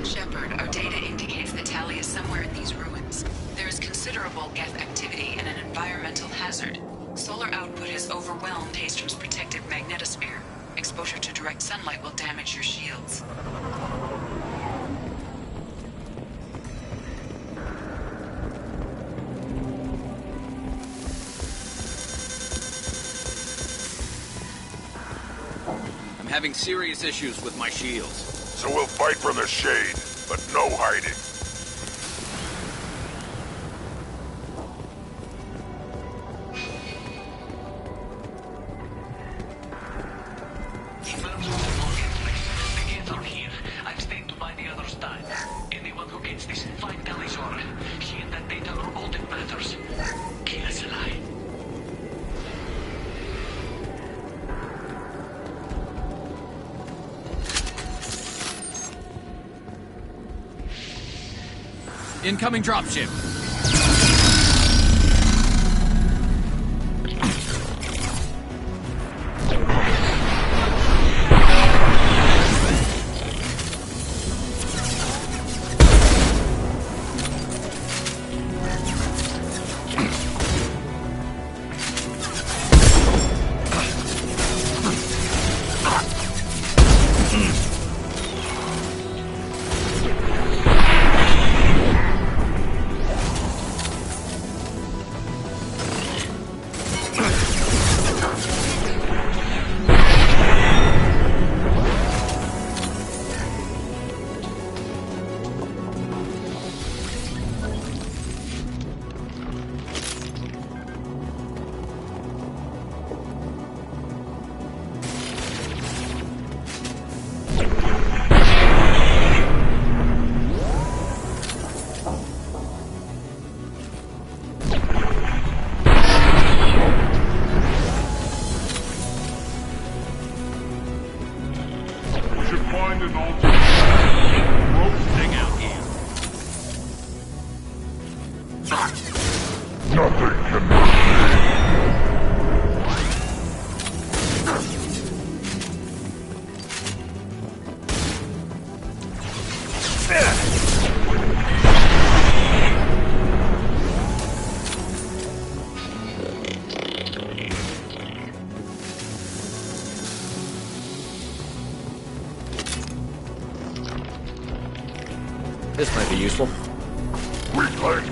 Shepard, our data indicates that Tali is somewhere in these ruins. There is considerable geth activity and an environmental hazard. Solar output has overwhelmed Hastrom's protective magnetosphere. Exposure to direct sunlight will damage your shields. I'm having serious issues with my shields. So we'll fight from the shade, but no hiding. Incoming dropship. This might be useful. Weak link.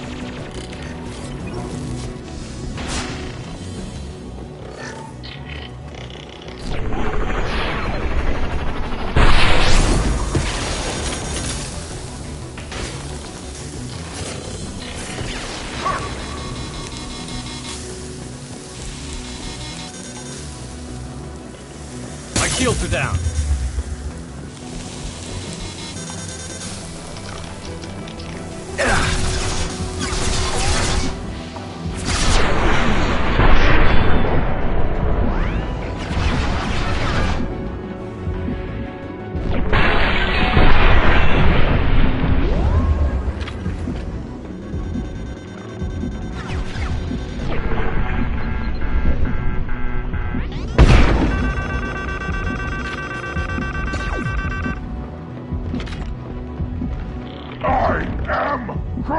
My shields are down.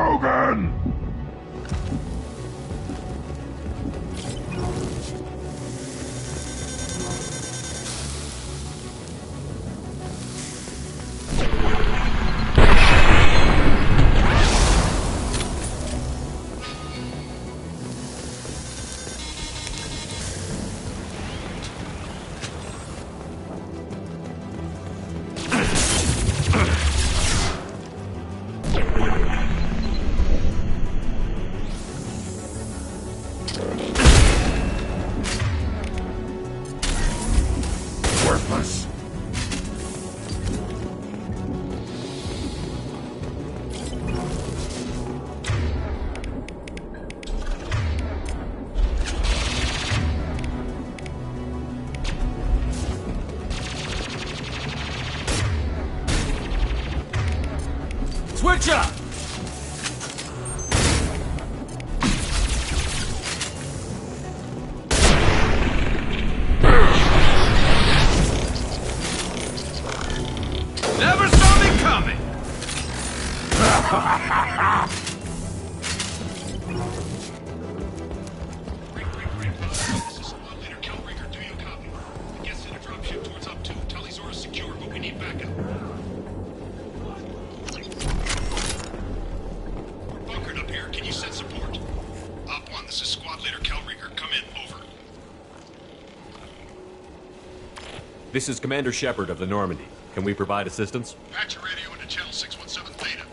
Krogan! Worthless. Switch up! Never saw me coming! Bunkered up here. Can you send support? Op 1, this is Squad Leader Kelrieger. Come in. Over. This is Commander Shepard of the Normandy. Can we provide assistance? Patch your radio into channel 617 Theta.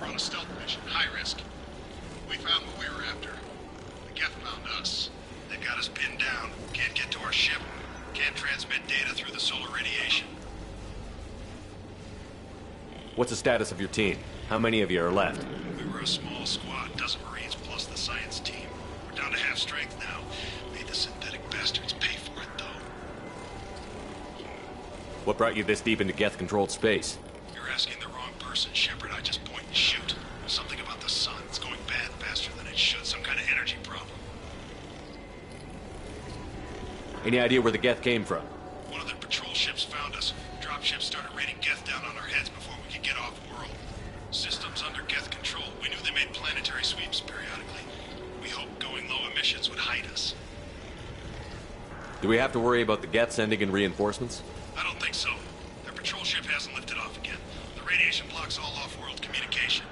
We're on a stealth mission. High risk. We found what we were after. The Geth found us. They've got us pinned down. Can't get to our ship. Can't transmit data through the solar radiation. What's the status of your team? How many of you are left? We were a small squad, dozen Marines plus the science team. We're down to half strength now. Made the synthetic bastards pay for it, though. What brought you this deep into Geth-controlled space? You're asking the wrong person, Shepard. I just point and shoot. Something about the sun. It's going bad faster than it should. Some kind of energy problem. Any idea where the Geth came from? One of the patrol ships found us. Dropships started raining Geth down on our heads before we could get off-world. Systems under Geth control. We knew they made planetary sweeps periodically. We hoped going low emissions would hide us. Do we have to worry about the Geth sending in reinforcements? I don't think so. Their patrol ship hasn't lifted off again. The radiation blocks all off-world communication.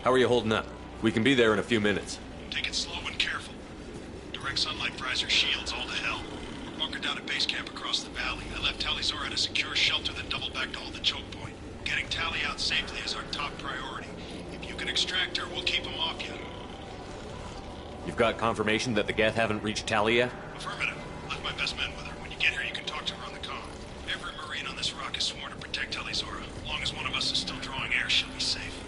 How are you holding up? We can be there in a few minutes. Take it slow and careful. Direct sunlight fries our shields all to hell. We're bunkered down at base camp across the valley. I left Tali'Zorah at a secure shelter, then doubled back to hold the choke point. Getting Tali out safely is our top priority. If you can extract her, we'll keep him off you. You've got confirmation that the Geth haven't reached Tali yet? Affirmative. Left my best men with her. When you get here, you can talk to her on the comm. Every Marine on this rock is sworn to protect Tali'Zorah. As long as one of us is still drawing air, she'll be safe.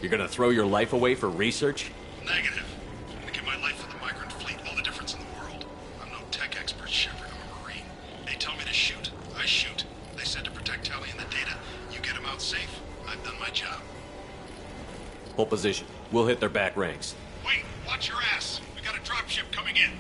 You're gonna throw your life away for research? Negative. I'm gonna give my life for the migrant fleet, all the difference in the world. I'm no tech expert, Shepard. I'm a Marine. They tell me to shoot. I shoot. They said to protect Tali and the data. You get them out safe. I've done my job. Hold position. We'll hit their back ranks. Wait, watch your ass. We got a dropship coming in.